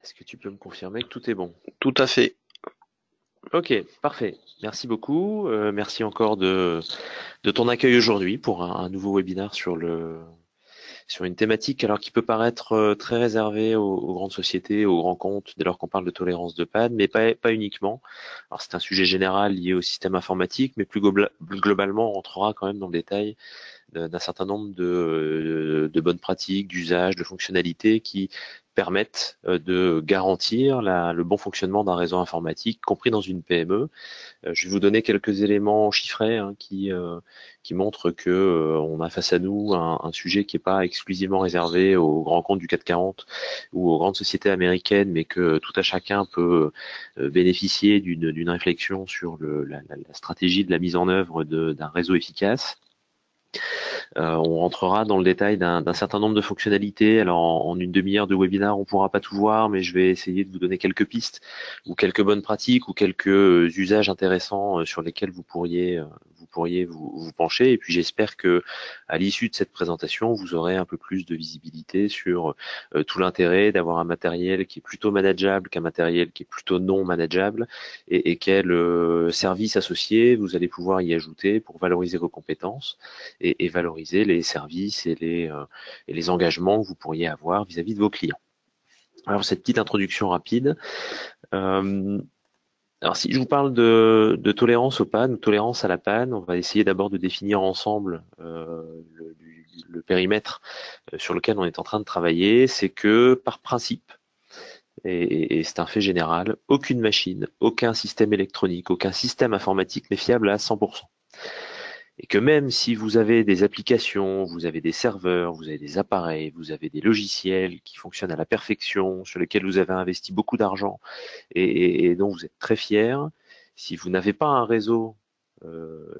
Est-ce que tu peux me confirmer que tout est bon? Tout à fait. Ok, parfait. Merci beaucoup. Merci encore de ton accueil aujourd'hui pour un nouveau webinaire sur une thématique alors qui peut paraître très réservée aux grandes sociétés, aux grands comptes, dès lors qu'on parle de tolérance de panne, mais pas uniquement. Alors c'est un sujet général lié au système informatique, mais plus globalement, on rentrera quand même dans le détail d'un certain nombre de bonnes pratiques, d'usages, de fonctionnalités qui permettent de garantir le bon fonctionnement d'un réseau informatique, compris dans une PME. Je vais vous donner quelques éléments chiffrés qui montrent que on a face à nous un sujet qui n'est pas exclusivement réservé aux grands comptes du CAC 40 ou aux grandes sociétés américaines, mais que tout à chacun peut bénéficier d'une réflexion sur la stratégie de la mise en œuvre d'un réseau efficace. On rentrera dans le détail d'un certain nombre de fonctionnalités. Alors en une demi-heure de webinaire, on pourra pas tout voir, mais je vais essayer de vous donner quelques pistes ou quelques bonnes pratiques ou quelques usages intéressants sur lesquels vous pourriez vous pencher. Et puis j'espère que à l'issue de cette présentation, vous aurez un peu plus de visibilité sur tout l'intérêt d'avoir un matériel qui est plutôt manageable qu'un matériel qui est plutôt non manageable et quels services associés vous allez pouvoir y ajouter pour valoriser vos compétences et valoriser les services et les engagements que vous pourriez avoir vis-à-vis de vos clients. Alors cette petite introduction rapide. Euh, alors si je vous parle de tolérance aux pannes ou tolérance à la panne, on va essayer d'abord de définir ensemble le périmètre sur lequel on est en train de travailler. C'est que par principe, et c'est un fait général, aucune machine, aucun système électronique, aucun système informatique n'est fiable à 100%. Et que même si vous avez des applications, vous avez des serveurs, vous avez des appareils, vous avez des logiciels qui fonctionnent à la perfection, sur lesquels vous avez investi beaucoup d'argent et dont vous êtes très fier, si vous n'avez pas un réseau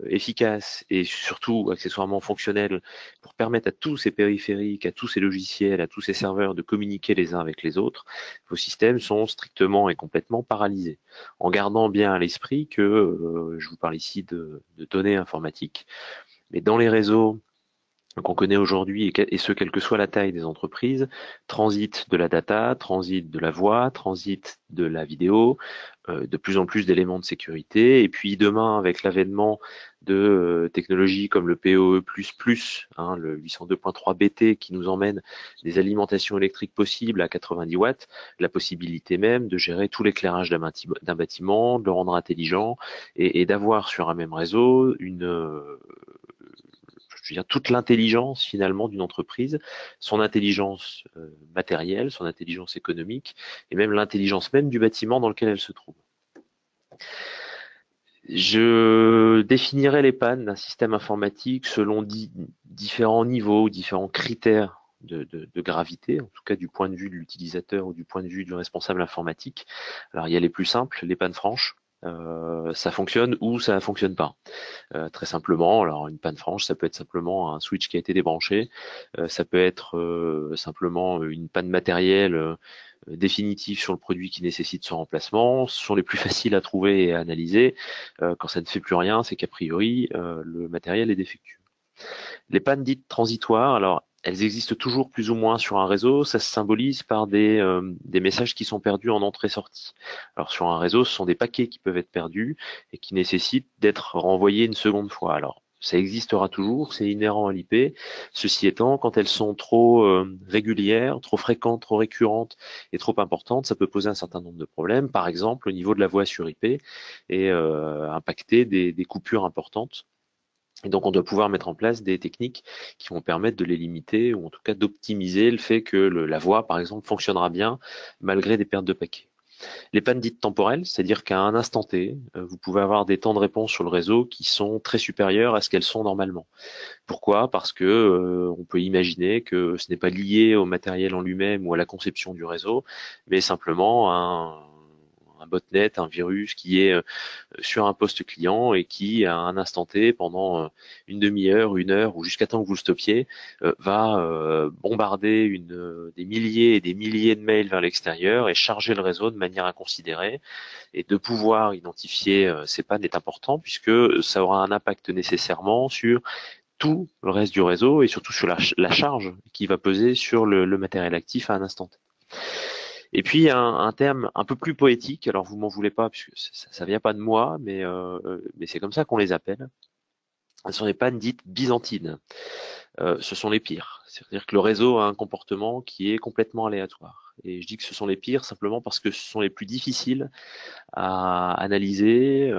efficace et surtout accessoirement fonctionnel pour permettre à tous ces périphériques, à tous ces logiciels, à tous ces serveurs de communiquer les uns avec les autres, vos systèmes sont strictement et complètement paralysés. En gardant bien à l'esprit que je vous parle ici de données informatiques, mais dans les réseaux qu'on connaît aujourd'hui, et ce, quelle que soit la taille des entreprises, transite de la data, transite de la voix, transite de la vidéo, de plus en plus d'éléments de sécurité. Et puis demain, avec l'avènement de technologies comme le PoE++, le 802.3 BT, qui nous emmène des alimentations électriques possibles à 90 watts, la possibilité même de gérer tout l'éclairage d'un bâtiment, de le rendre intelligent et d'avoir sur un même réseau je veux dire, toute l'intelligence finalement d'une entreprise, son intelligence matérielle, son intelligence économique, et même l'intelligence même du bâtiment dans lequel elle se trouve. Je définirai les pannes d'un système informatique selon différents niveaux, différents critères de gravité, en tout cas du point de vue de l'utilisateur ou du point de vue du responsable informatique. Alors il y a les plus simples, les pannes franches. Ça fonctionne ou ça ne fonctionne pas. Très simplement, alors une panne franche, ça peut être simplement un switch qui a été débranché, ça peut être simplement une panne matérielle définitive sur le produit qui nécessite son remplacement. Ce sont les plus faciles à trouver et à analyser. Quand ça ne fait plus rien, c'est qu'a priori le matériel est défectueux. Les pannes dites transitoires, alors elles existent toujours plus ou moins sur un réseau, ça se symbolise par des messages qui sont perdus en entrée-sortie. Alors sur un réseau, ce sont des paquets qui peuvent être perdus et qui nécessitent d'être renvoyés une seconde fois. Alors ça existera toujours, c'est inhérent à l'IP. Ceci étant, quand elles sont trop régulières, trop fréquentes, trop récurrentes et trop importantes, ça peut poser un certain nombre de problèmes, par exemple au niveau de la voix sur IP et impacter des coupures importantes. Et donc, on doit pouvoir mettre en place des techniques qui vont permettre de les limiter ou en tout cas d'optimiser le fait que la voie, par exemple, fonctionnera bien malgré des pertes de paquets. Les pannes dites temporelles, c'est-à-dire qu'à un instant T, vous pouvez avoir des temps de réponse sur le réseau qui sont très supérieurs à ce qu'elles sont normalement. Pourquoi? Parce que on peut imaginer que ce n'est pas lié au matériel en lui-même ou à la conception du réseau, mais simplement un botnet, un virus qui est sur un poste client et qui, à un instant T, pendant une demi-heure, une heure ou jusqu'à temps que vous le stoppiez, va bombarder des milliers et des milliers de mails vers l'extérieur et charger le réseau de manière inconsidérée. Et de pouvoir identifier ces pannes est important puisque ça aura un impact nécessairement sur tout le reste du réseau et surtout sur la charge qui va peser sur le matériel actif à un instant T. Et puis un terme un peu plus poétique, alors vous m'en voulez pas, puisque ça vient pas de moi, mais c'est comme ça qu'on les appelle. Ce sont les pannes dites byzantines. Ce sont les pires. C'est-à-dire que le réseau a un comportement qui est complètement aléatoire. Et je dis que ce sont les pires simplement parce que ce sont les plus difficiles à analyser.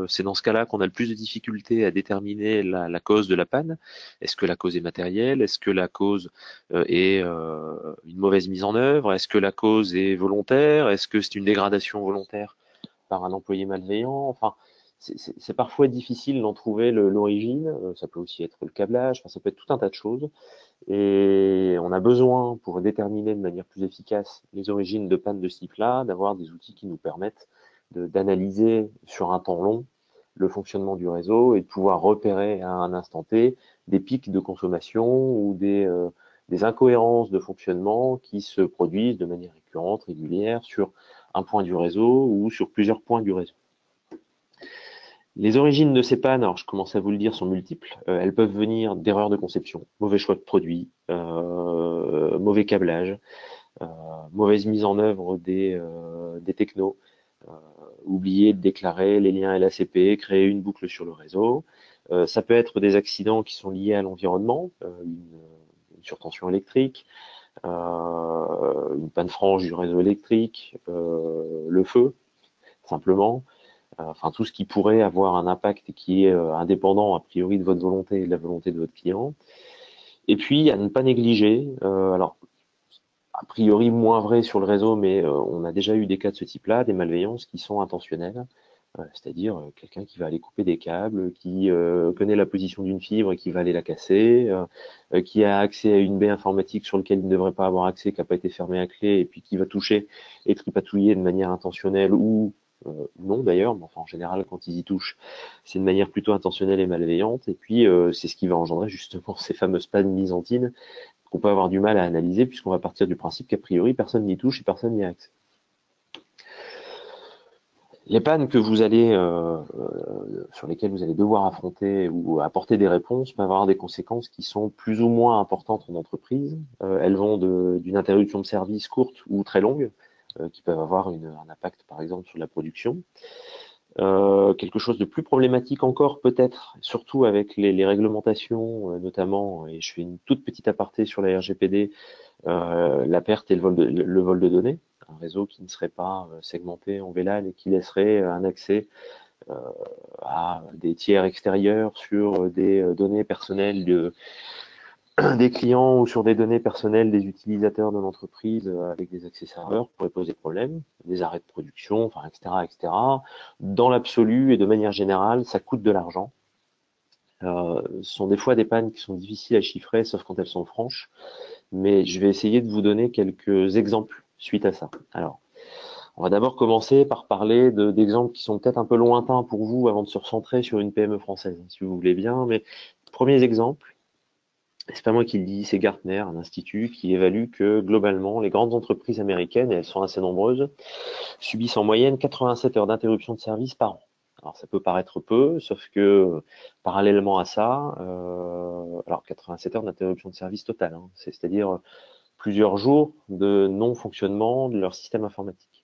C'est dans ce cas-là qu'on a le plus de difficultés à déterminer la cause de la panne. Est-ce que la cause est matérielle? Est-ce que la cause est une mauvaise mise en œuvre? Est-ce que la cause est volontaire? Est-ce que c'est une dégradation volontaire par un employé malveillant? Enfin, c'est parfois difficile d'en trouver l'origine. Ça peut aussi être le câblage. Enfin, ça peut être tout un tas de choses. Et on a besoin, pour déterminer de manière plus efficace les origines de panne de ce type-là, d'avoir des outils qui nous permettent d'analyser sur un temps long le fonctionnement du réseau et de pouvoir repérer à un instant T des pics de consommation ou des incohérences de fonctionnement qui se produisent de manière récurrente, régulière, sur un point du réseau ou sur plusieurs points du réseau. Les origines de ces pannes, alors je commence à vous le dire, sont multiples. Elles peuvent venir d'erreurs de conception, mauvais choix de produits, mauvais câblage, euh, mauvaise mise en œuvre des technos, oublier de déclarer les liens LACP, créer une boucle sur le réseau. Ça peut être des accidents qui sont liés à l'environnement, une surtension électrique, une panne franche du réseau électrique, le feu, simplement. Enfin, tout ce qui pourrait avoir un impact et qui est indépendant a priori de votre volonté et de la volonté de votre client. Et puis, à ne pas négliger, alors a priori moins vrai sur le réseau, mais on a déjà eu des cas de ce type-là, des malveillances qui sont intentionnelles, c'est-à-dire quelqu'un qui va aller couper des câbles, qui connaît la position d'une fibre et qui va aller la casser, qui a accès à une baie informatique sur laquelle il ne devrait pas avoir accès, qui n'a pas été fermée à clé, et puis qui va toucher et tripatouiller de manière intentionnelle ou non d'ailleurs, mais enfin en général quand ils y touchent, c'est de manière plutôt intentionnelle et malveillante, et puis c'est ce qui va engendrer justement ces fameuses pannes byzantines qu'on peut avoir du mal à analyser puisqu'on va partir du principe qu'a priori personne n'y touche et personne n'y a accès. Les pannes que vous allez sur lesquelles vous allez devoir affronter ou apporter des réponses peuvent avoir des conséquences qui sont plus ou moins importantes en entreprise. Elles vont d'une interruption de service courte ou très longue, qui peuvent avoir un impact par exemple sur la production. Quelque chose de plus problématique encore peut-être, surtout avec les réglementations notamment, et je fais une toute petite aparté sur la RGPD, la perte et le vol de données, un réseau qui ne serait pas segmenté en VLAN et qui laisserait un accès à des tiers extérieurs sur des données personnelles des clients ou sur des données personnelles des utilisateurs de l'entreprise avec des accès serveurs pourrait poser problème, des arrêts de production, enfin, etc., etc. Dans l'absolu et de manière générale, ça coûte de l'argent. Ce sont des fois des pannes qui sont difficiles à chiffrer, sauf quand elles sont franches. Mais je vais essayer de vous donner quelques exemples suite à ça. Alors, on va d'abord commencer par parler d'exemples qui sont peut-être un peu lointains pour vous avant de se recentrer sur une PME française, si vous voulez bien. Mais premiers exemples, c'est pas moi qui le dis, c'est Gartner, un institut qui évalue que globalement, les grandes entreprises américaines, et elles sont assez nombreuses, subissent en moyenne 87 heures d'interruption de service par an. Alors ça peut paraître peu, sauf que parallèlement à ça, alors 87 heures d'interruption de service total, hein, c'est-à-dire plusieurs jours de non-fonctionnement de leur système informatique.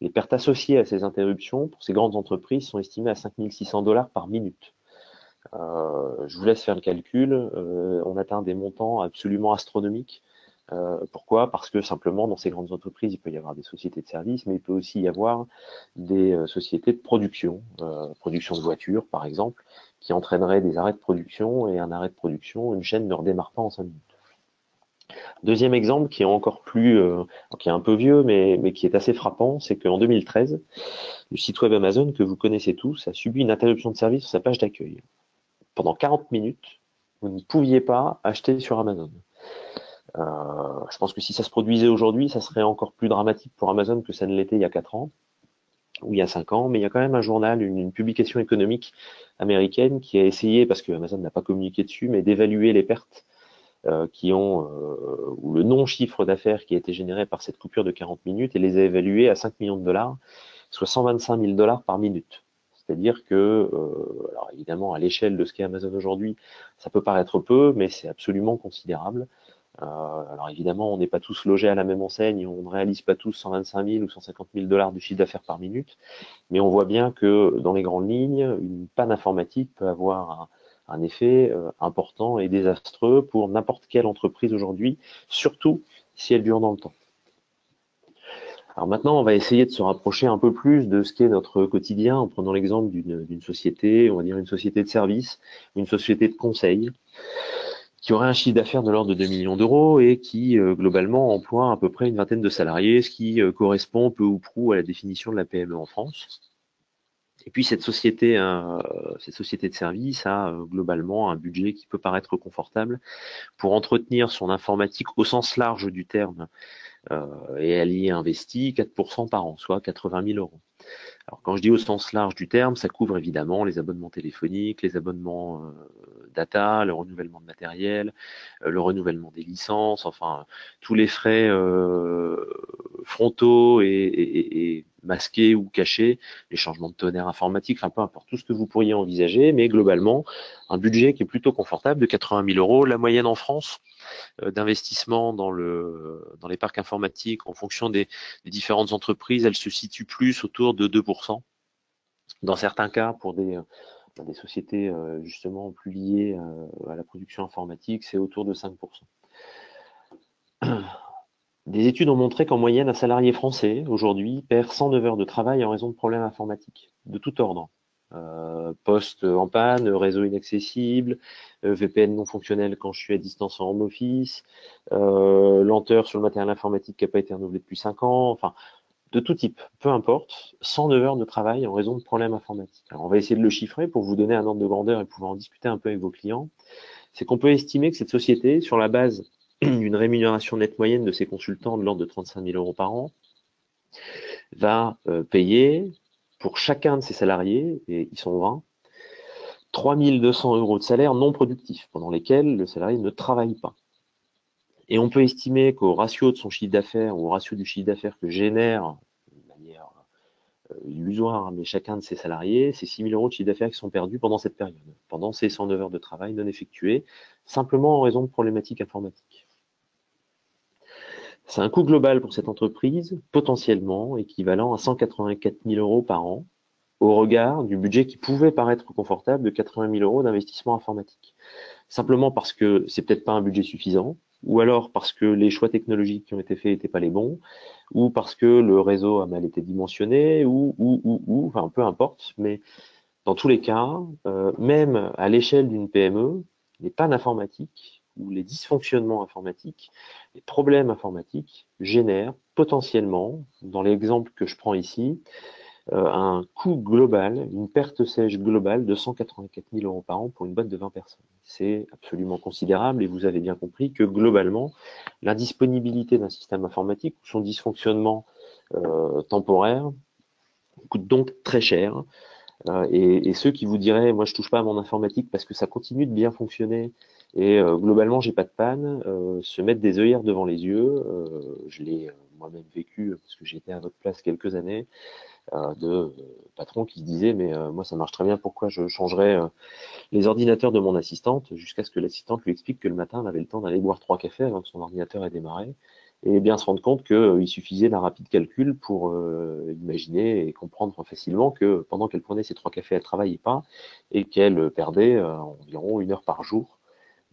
Les pertes associées à ces interruptions pour ces grandes entreprises sont estimées à 5 600 $ par minute. Je vous laisse faire le calcul, on atteint des montants absolument astronomiques. Pourquoi? Parce que simplement dans ces grandes entreprises, il peut y avoir des sociétés de services, mais il peut aussi y avoir des sociétés de production, production de voitures par exemple, qui entraîneraient des arrêts de production, et un arrêt de production, une chaîne ne redémarre pas en 5 minutes. Deuxième exemple qui est encore plus, qui est un peu vieux, mais qui est assez frappant, c'est qu'en 2013, le site web Amazon que vous connaissez tous a subi une interruption de service sur sa page d'accueil. Pendant 40 minutes, vous ne pouviez pas acheter sur Amazon. Je pense que si ça se produisait aujourd'hui, ça serait encore plus dramatique pour Amazon que ça ne l'était il y a 4 ans ou il y a 5 ans, mais il y a quand même un journal, une publication économique américaine qui a essayé, parce que Amazon n'a pas communiqué dessus, mais d'évaluer les pertes ou le non-chiffre d'affaires qui a été généré par cette coupure de 40 minutes, et les a évalués à 5 millions de dollars, soit 125 000 $ par minute. C'est-à-dire que, alors évidemment, à l'échelle de ce qu'est Amazon aujourd'hui, ça peut paraître peu, mais c'est absolument considérable. Alors évidemment, on n'est pas tous logés à la même enseigne, on ne réalise pas tous 125 000 ou 150 000 dollars de chiffre d'affaires par minute, mais on voit bien que dans les grandes lignes, une panne informatique peut avoir un effet important et désastreux pour n'importe quelle entreprise aujourd'hui, surtout si elle dure dans le temps. Alors maintenant, on va essayer de se rapprocher un peu plus de ce qu'est notre quotidien en prenant l'exemple d'une société, on va dire une société de service, une société de conseil, qui aurait un chiffre d'affaires de l'ordre de 2 millions d'euros et qui, globalement, emploie à peu près une vingtaine de salariés, ce qui correspond peu ou prou à la définition de la PME en France. Et puis cette société de service a globalement un budget qui peut paraître confortable pour entretenir son informatique au sens large du terme, et elle y investit 4% par an, soit 80 000 euros. Alors quand je dis au sens large du terme, ça couvre évidemment les abonnements téléphoniques, les abonnements data, le renouvellement de matériel, le renouvellement des licences, enfin tous les frais frontaux et masqués ou cachés, les changements de tonnerre informatique, enfin peu importe, tout ce que vous pourriez envisager, mais globalement un budget qui est plutôt confortable de 80 000 euros. La moyenne en France d'investissement dans les parcs informatiques en fonction des différentes entreprises, elle se situe plus autour de 2%. Dans certains cas, pour des sociétés justement plus liées à la production informatique, c'est autour de 5%. Des études ont montré qu'en moyenne, un salarié français, aujourd'hui, perd 109 heures de travail en raison de problèmes informatiques, de tout ordre. Poste en panne, réseau inaccessible, VPN non fonctionnel quand je suis à distance en home office, lenteur sur le matériel informatique qui n'a pas été renouvelé depuis 5 ans, enfin, de tout type, peu importe, 109 heures de travail en raison de problèmes informatiques. Alors, on va essayer de le chiffrer pour vous donner un ordre de grandeur et pouvoir en discuter un peu avec vos clients. C'est qu'on peut estimer que cette société, sur la base d'une rémunération nette moyenne de ses consultants de l'ordre de 35 000 euros par an, va payer pour chacun de ses salariés, et ils sont 20, 3 200 euros de salaire non productif, pendant lesquels le salarié ne travaille pas. Et on peut estimer qu'au ratio de son chiffre d'affaires, ou au ratio du chiffre d'affaires que génère, de manière illusoire, mais chacun de ses salariés, c'est 6 000 euros de chiffre d'affaires qui sont perdus pendant cette période, pendant ces 109 heures de travail non effectuées, simplement en raison de problématiques informatiques. C'est un coût global pour cette entreprise, potentiellement équivalent à 184 000 euros par an, au regard du budget qui pouvait paraître confortable de 80 000 euros d'investissement informatique. Simplement parce que c'est peut-être pas un budget suffisant, ou alors parce que les choix technologiques qui ont été faits n'étaient pas les bons, ou parce que le réseau a mal été dimensionné, enfin peu importe, mais dans tous les cas, même à l'échelle d'une PME, les pannes informatiques ou les dysfonctionnements informatiques, les problèmes informatiques génèrent potentiellement, dans l'exemple que je prends ici, un coût global, une perte sèche globale de 184 000 euros par an pour une boîte de 20 personnes. C'est absolument considérable et vous avez bien compris que globalement, l'indisponibilité d'un système informatique ou son dysfonctionnement temporaire coûte donc très cher. Et ceux qui vous diraient, moi je touche pas à mon informatique parce que ça continue de bien fonctionner et globalement j'ai pas de panne, se mettre des œillères devant les yeux, je l'ai moi-même vécu parce que j'étais à votre place quelques années, de patrons qui se disaient mais moi ça marche très bien, pourquoi je changerais les ordinateurs de mon assistante, jusqu'à ce que l'assistante lui explique que le matin elle avait le temps d'aller boire 3 cafés avant que son ordinateur ait démarré, et bien se rendre compte qu'il suffisait d'un rapide calcul pour imaginer et comprendre facilement que pendant qu'elle prenait ses 3 cafés, elle travaillait pas et qu'elle perdait environ 1 heure par jour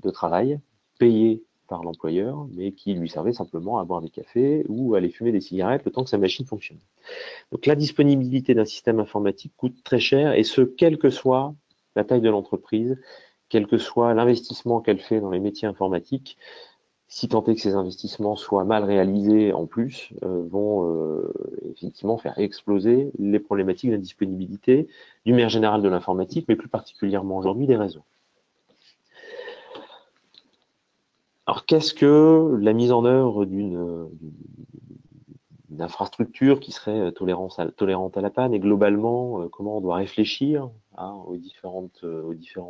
de travail payé par l'employeur, mais qui lui servait simplement à boire des cafés ou à aller fumer des cigarettes le temps que sa machine fonctionne. Donc la disponibilité d'un système informatique coûte très cher, et ce, quelle que soit la taille de l'entreprise, quel que soit l'investissement qu'elle fait dans les métiers informatiques, si tant est que ces investissements soient mal réalisés en plus, vont effectivement faire exploser les problématiques d'indisponibilité du manière générale de l'informatique, mais plus particulièrement aujourd'hui des réseaux. Alors qu'est-ce que la mise en œuvre d'une infrastructure qui serait tolérante à la panne, et globalement comment on doit réfléchir aux différents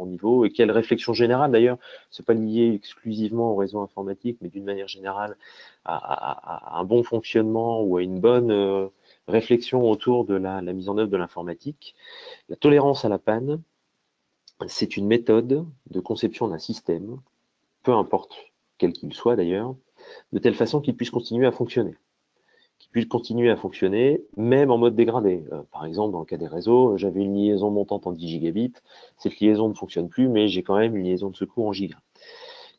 niveaux, et quelle réflexion générale d'ailleurs, c'est pas lié exclusivement au réseau informatique, mais d'une manière générale à un bon fonctionnement ou à une bonne réflexion autour de la mise en œuvre de l'informatique. La tolérance à la panne, c'est une méthode de conception d'un système, peu importe quel qu'il soit d'ailleurs, de telle façon qu'il puisse continuer à fonctionner. Qu'il puisse continuer à fonctionner, même en mode dégradé. Par exemple, dans le cas des réseaux, j'avais une liaison montante en 10 gigabits, cette liaison ne fonctionne plus, mais j'ai quand même une liaison de secours en giga.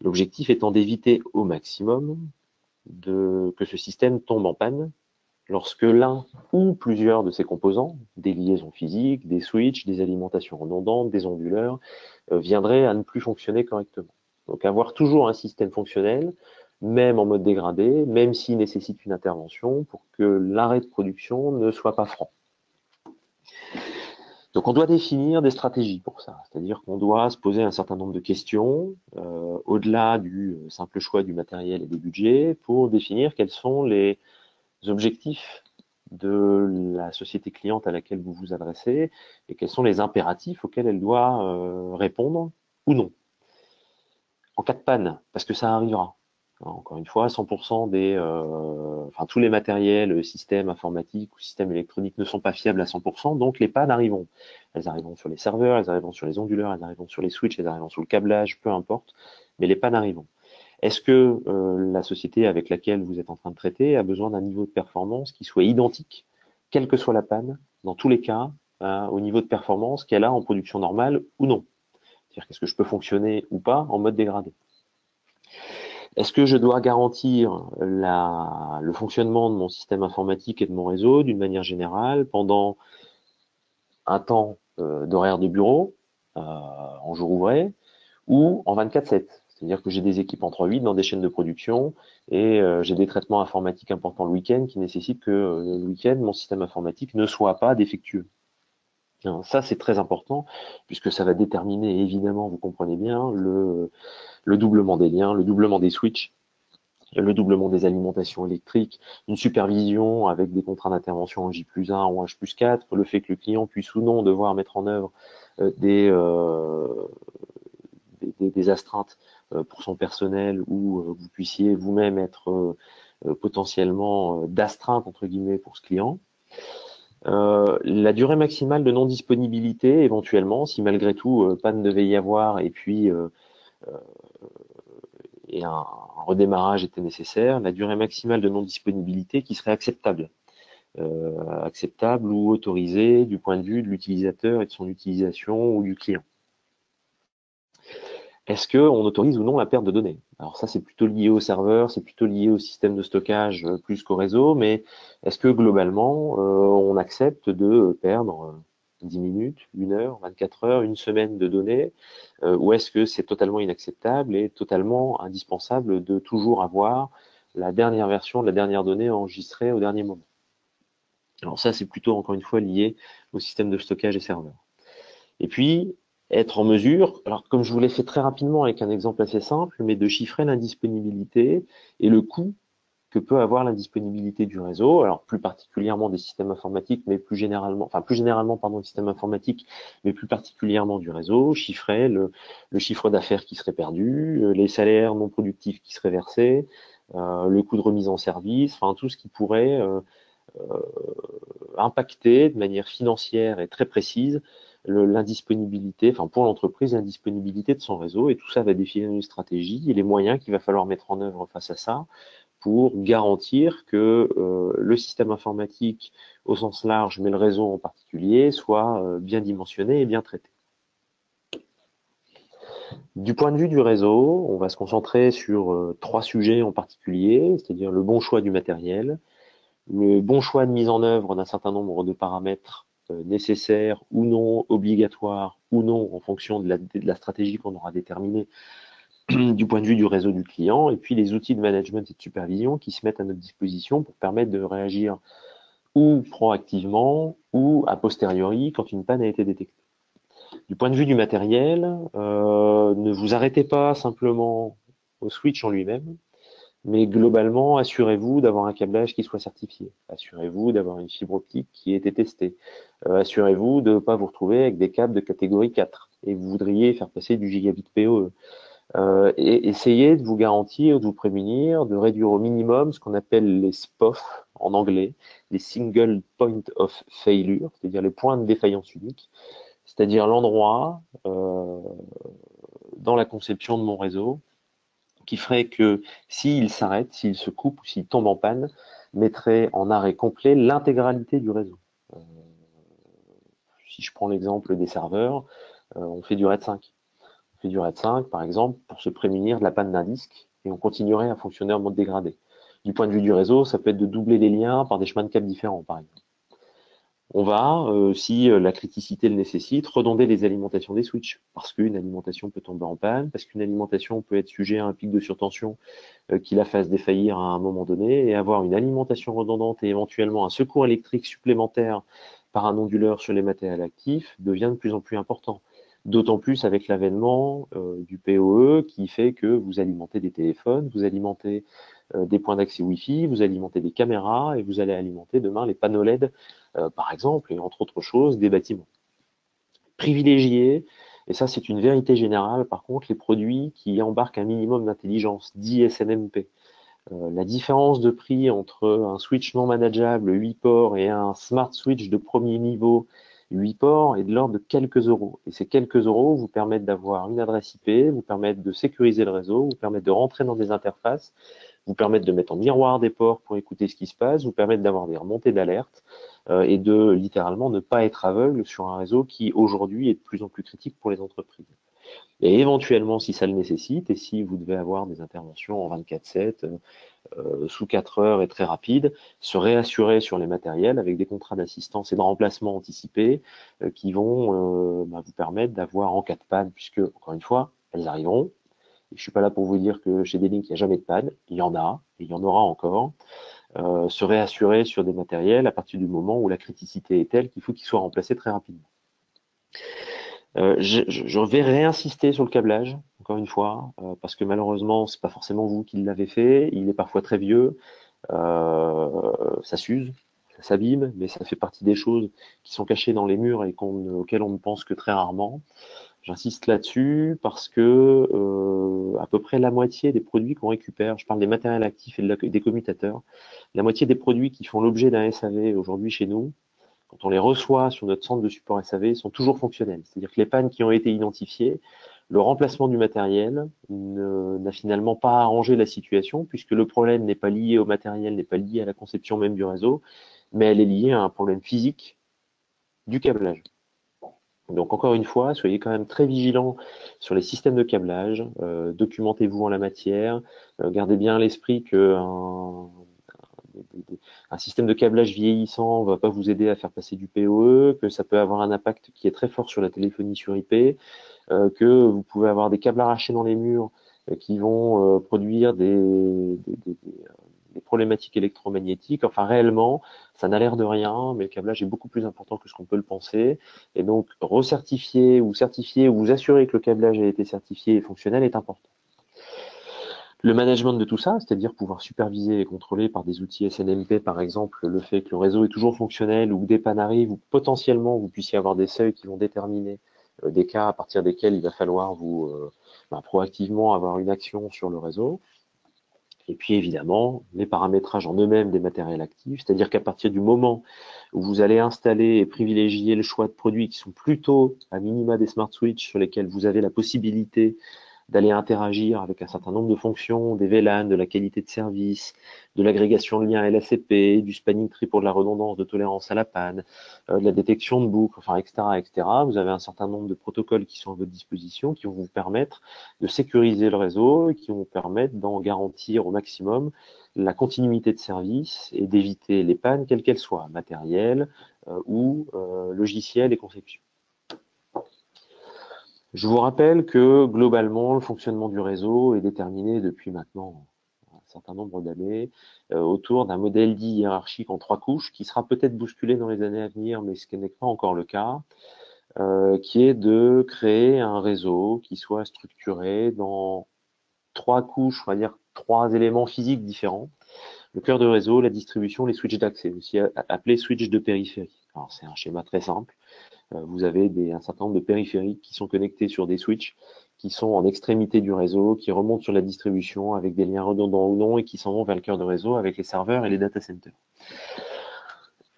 L'objectif étant d'éviter au maximum que ce système tombe en panne lorsque l'un ou plusieurs de ses composants, des liaisons physiques, des switches, des alimentations redondantes, des onduleurs, viendraient à ne plus fonctionner correctement. Donc avoir toujours un système fonctionnel, même en mode dégradé, même s'il nécessite une intervention pour que l'arrêt de production ne soit pas franc. Donc on doit définir des stratégies pour ça, c'est-à-dire qu'on doit se poser un certain nombre de questions, au-delà du simple choix du matériel et des budgets, pour définir quels sont les objectifs de la société cliente à laquelle vous vous adressez et quels sont les impératifs auxquels elle doit répondre ou non. En cas de panne, parce que ça arrivera. Encore une fois, 100% tous les matériels, systèmes informatiques ou systèmes électroniques ne sont pas fiables à 100%, donc les pannes arriveront. Elles arriveront sur les serveurs, elles arriveront sur les onduleurs, elles arriveront sur les switches, elles arriveront sur le câblage, peu importe, mais les pannes arriveront. Est-ce que la société avec laquelle vous êtes en train de traiter a besoin d'un niveau de performance qui soit identique, quelle que soit la panne, dans tous les cas, au niveau de performance qu'elle a en production normale ou non? C'est-à-dire qu'est-ce que je peux fonctionner ou pas en mode dégradé? Est-ce que je dois garantir le fonctionnement de mon système informatique et de mon réseau d'une manière générale pendant un temps d'horaire de bureau, en jour ouvré, ou en 24/7? C'est-à-dire que j'ai des équipes en 3/8 dans des chaînes de production et j'ai des traitements informatiques importants le week-end qui nécessitent que le week-end, mon système informatique ne soit pas défectueux. Ça, c'est très important puisque ça va déterminer, évidemment, vous comprenez bien, le doublement des liens, le doublement des switches, le doublement des alimentations électriques, une supervision avec des contrats d'intervention en J+1 ou en H+4, le fait que le client puisse ou non devoir mettre en œuvre des astreintes pour son personnel ou vous puissiez vous-même être potentiellement d'astreinte entre guillemets pour ce client. La durée maximale de non-disponibilité, éventuellement, si malgré tout panne devait y avoir et puis un redémarrage était nécessaire, la durée maximale de non-disponibilité qui serait acceptable. Acceptable ou autorisée du point de vue de l'utilisateur et de son utilisation ou du client. Est-ce qu'on autorise ou non la perte de données? Alors ça, c'est plutôt lié au serveur, c'est plutôt lié au système de stockage plus qu'au réseau, mais est-ce que globalement, on accepte de perdre 10 minutes, 1 heure, 24 heures, une semaine de données, ou est-ce que c'est totalement inacceptable et totalement indispensable de toujours avoir la dernière version de la dernière donnée enregistrée au dernier moment? Alors ça, c'est plutôt, encore une fois, lié au système de stockage et serveur. Et puis, être en mesure, alors comme je vous l'ai fait très rapidement avec un exemple assez simple, mais de chiffrer l'indisponibilité et le coût que peut avoir l'indisponibilité du réseau, alors plus particulièrement des systèmes informatiques, mais plus généralement des systèmes informatiques, mais plus particulièrement du réseau, chiffrer le chiffre d'affaires qui serait perdu, les salaires non productifs qui seraient versés, le coût de remise en service, enfin tout ce qui pourrait impacter de manière financière et très précise l'indisponibilité, enfin pour l'entreprise, l'indisponibilité de son réseau, et tout ça va définir une stratégie et les moyens qu'il va falloir mettre en œuvre face à ça pour garantir que le système informatique au sens large, mais le réseau en particulier, soit bien dimensionné et bien traité. Du point de vue du réseau, on va se concentrer sur 3 sujets en particulier, c'est-à-dire le bon choix du matériel, le bon choix de mise en œuvre d'un certain nombre de paramètres nécessaires ou non, obligatoires ou non, en fonction de la stratégie qu'on aura déterminée du point de vue du réseau du client, et puis les outils de management et de supervision qui se mettent à notre disposition pour permettre de réagir ou proactivement ou a posteriori quand une panne a été détectée. Du point de vue du matériel, ne vous arrêtez pas simplement au switch en lui-même, mais globalement, assurez-vous d'avoir un câblage qui soit certifié. Assurez-vous d'avoir une fibre optique qui ait été testée. Assurez-vous de ne pas vous retrouver avec des câbles de catégorie 4 et vous voudriez faire passer du gigabit PoE. Et essayez de vous garantir, de vous prémunir, de réduire au minimum ce qu'on appelle les SPOF en anglais, les Single Point of Failure, c'est-à-dire les points de défaillance unique, c'est-à-dire l'endroit dans la conception de mon réseau qui ferait que s'il s'arrête, s'il se coupe ou s'il tombe en panne, mettrait en arrêt complet l'intégralité du réseau. Si je prends l'exemple des serveurs, on fait du RAID 5. On fait du RAID 5, par exemple, pour se prémunir de la panne d'un disque, et on continuerait à fonctionner en mode dégradé. Du point de vue du réseau, ça peut être de doubler les liens par des chemins de câbles différents, par exemple. On va, si la criticité le nécessite, redonder les alimentations des switches, parce qu'une alimentation peut tomber en panne, parce qu'une alimentation peut être sujet à un pic de surtension qui la fasse défaillir à un moment donné, et avoir une alimentation redondante et éventuellement un secours électrique supplémentaire par un onduleur sur les matériels actifs devient de plus en plus important. D'autant plus avec l'avènement du PoE qui fait que vous alimentez des téléphones, vous alimentez des points d'accès Wi-Fi, vous alimentez des caméras et vous allez alimenter demain les panneaux LED, par exemple, et entre autres choses, des bâtiments. Privilégier, et ça c'est une vérité générale, par contre, les produits qui embarquent un minimum d'intelligence, dit SNMP. La différence de prix entre un switch non manageable 8 ports et un smart switch de premier niveau 8 ports est de l'ordre de quelques euros. Et ces quelques euros vous permettent d'avoir une adresse IP, vous permettent de sécuriser le réseau, vous permettent de rentrer dans des interfaces, vous permettent de mettre en miroir des ports pour écouter ce qui se passe, vous permettent d'avoir des remontées d'alerte et de littéralement ne pas être aveugle sur un réseau qui aujourd'hui est de plus en plus critique pour les entreprises. Et éventuellement, si ça le nécessite, et si vous devez avoir des interventions en 24/7, sous 4 heures et très rapide, se réassurer sur les matériels avec des contrats d'assistance et de remplacement anticipés qui vont vous permettre d'avoir en cas de panne, puisque, encore une fois, elles arriveront. Et je suis pas là pour vous dire que chez D-Link, il n'y a jamais de panne. Il y en a, et il y en aura encore. Se réassurer sur des matériels à partir du moment où la criticité est telle qu'il faut qu'ils soient remplacés très rapidement. Je vais réinsister sur le câblage, encore une fois, parce que malheureusement, c'est pas forcément vous qui l'avez fait. Il est parfois très vieux, ça s'use, ça s'abîme, mais ça fait partie des choses qui sont cachées dans les murs et auxquelles on ne pense que très rarement. J'insiste là-dessus parce que à peu près la moitié des produits qu'on récupère, je parle des matériels actifs et des commutateurs, la moitié des produits qui font l'objet d'un SAV aujourd'hui chez nous, quand on les reçoit sur notre centre de support SAV, sont toujours fonctionnels. C'est-à-dire que les pannes qui ont été identifiées, le remplacement du matériel n'a finalement pas arrangé la situation, puisque le problème n'est pas lié au matériel, n'est pas lié à la conception même du réseau, mais elle est liée à un problème physique du câblage. Donc encore une fois, soyez quand même très vigilants sur les systèmes de câblage, documentez-vous en la matière, gardez bien à l'esprit que un système de câblage vieillissant ne va pas vous aider à faire passer du PoE, que ça peut avoir un impact qui est très fort sur la téléphonie sur IP, que vous pouvez avoir des câbles arrachés dans les murs qui vont produire des problématiques électromagnétiques. Enfin, réellement, ça n'a l'air de rien, mais le câblage est beaucoup plus important que ce qu'on peut le penser. Et donc, recertifier ou certifier ou vous assurer que le câblage a été certifié et fonctionnel est important. Le management de tout ça, c'est-à-dire pouvoir superviser et contrôler par des outils SNMP, par exemple, le fait que le réseau est toujours fonctionnel ou que des pannes arrivent ou potentiellement vous puissiez avoir des seuils qui vont déterminer des cas à partir desquels il va falloir vous proactivement avoir une action sur le réseau. Et puis évidemment, les paramétrages en eux-mêmes des matériels actifs, c'est-à-dire qu'à partir du moment où vous allez installer et privilégier le choix de produits qui sont plutôt à minima des smart switch sur lesquels vous avez la possibilité d'aller interagir avec un certain nombre de fonctions, des VLAN, de la qualité de service, de l'agrégation de liens LACP, du spanning tree pour de la redondance, de tolérance à la panne, de la détection de boucles, enfin, etc., etc. Vous avez un certain nombre de protocoles qui sont à votre disposition, qui vont vous permettre de sécuriser le réseau et qui vont vous permettre d'en garantir au maximum la continuité de service et d'éviter les pannes, quelles qu'elles soient, matérielles ou logicielles et conception. Je vous rappelle que globalement, le fonctionnement du réseau est déterminé depuis maintenant un certain nombre d'années autour d'un modèle dit hiérarchique en 3 couches qui sera peut-être bousculé dans les années à venir, mais ce qui n'est pas encore le cas, qui est de créer un réseau qui soit structuré dans 3 couches, on va dire 3 éléments physiques différents. Le cœur de réseau, la distribution, les switches d'accès, aussi appelés switches de périphérie. Alors c'est un schéma très simple. Vous avez un certain nombre de périphériques qui sont connectés sur des switches qui sont en extrémité du réseau, qui remontent sur la distribution avec des liens redondants ou non et qui s'en vont vers le cœur de réseau avec les serveurs et les data centers.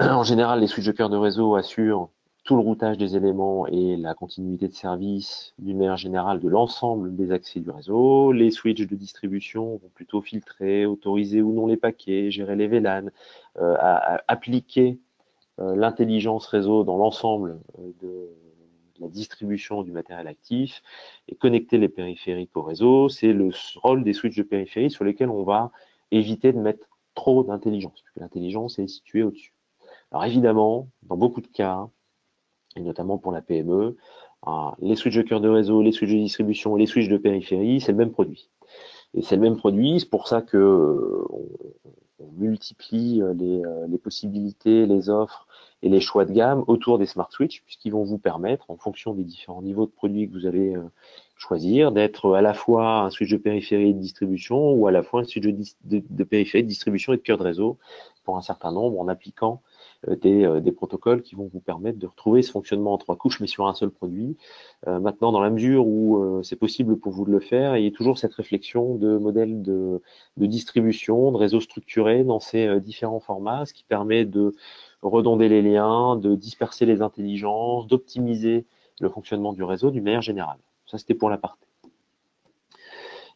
En général, les switches de cœur de réseau assurent tout le routage des éléments et la continuité de service d'une manière générale de l'ensemble des accès du réseau. Les switches de distribution vont plutôt filtrer, autoriser ou non les paquets, gérer les VLAN, appliquer l'intelligence réseau dans l'ensemble de la distribution du matériel actif et connecter les périphériques au réseau. C'est le rôle des switches de périphérie sur lesquels on va éviter de mettre trop d'intelligence, puisque l'intelligence est située au-dessus. Alors évidemment, dans beaucoup de cas, et notamment pour la PME, les switches de cœur de réseau, les switches de distribution, les switches de périphérie, c'est le même produit. Et c'est le même produit, c'est pour ça que on multiplie les possibilités, les offres et les choix de gamme autour des smart switch, puisqu'ils vont vous permettre, en fonction des différents niveaux de produits que vous allez choisir, d'être à la fois un switch de périphérie et de distribution ou à la fois un switch de périphérie, de distribution et de cœur de réseau pour un certain nombre en appliquant des protocoles qui vont vous permettre de retrouver ce fonctionnement en 3 couches mais sur un seul produit. Maintenant, dans la mesure où c'est possible pour vous de le faire, il y a toujours cette réflexion de modèle de distribution, de réseau structuré dans ces différents formats, ce qui permet de redonder les liens, de disperser les intelligences, d'optimiser le fonctionnement du réseau d'une manière générale. Ça, c'était pour la partie.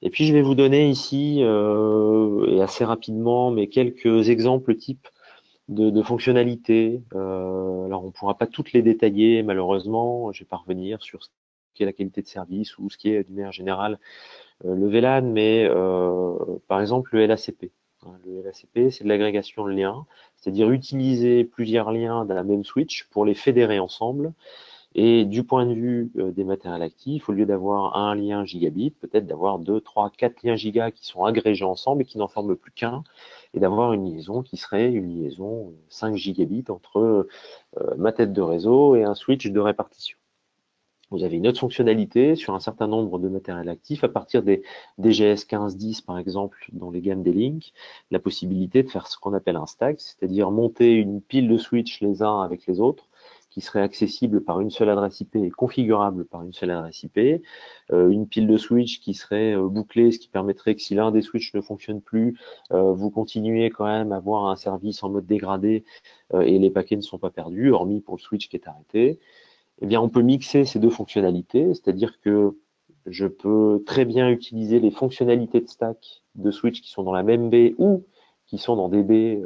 Et puis, je vais vous donner ici, et assez rapidement, mais quelques exemples types de fonctionnalités. Alors, on ne pourra pas toutes les détailler, malheureusement. Je vais pas revenir sur ce qui est la qualité de service ou ce qui est, d'une manière générale, le VLAN, mais par exemple, le LACP. Le LACP, c'est de l'agrégation de liens, c'est-à-dire utiliser plusieurs liens dans la même switch pour les fédérer ensemble. Et du point de vue des matériels actifs, au lieu d'avoir un lien gigabit, peut-être d'avoir 2, 3, 4 liens gigas qui sont agrégés ensemble et qui n'en forment plus qu'un, et d'avoir une liaison qui serait une liaison 5 gigabits entre ma tête de réseau et un switch de répartition. Vous avez une autre fonctionnalité sur un certain nombre de matériels actifs, à partir des DGS 1510 par exemple, dans les gammes des Link, la possibilité de faire ce qu'on appelle un stack, c'est-à-dire monter une pile de switches les uns avec les autres, qui serait accessible par une seule adresse IP et configurable par une seule adresse IP, une pile de switch qui serait bouclée, ce qui permettrait que si l'un des switches ne fonctionne plus, vous continuez quand même à avoir un service en mode dégradé et les paquets ne sont pas perdus, hormis pour le switch qui est arrêté. Eh bien, on peut mixer ces deux fonctionnalités, c'est-à-dire que je peux très bien utiliser les fonctionnalités de stack de switch qui sont dans la même baie ou qui sont dans des baies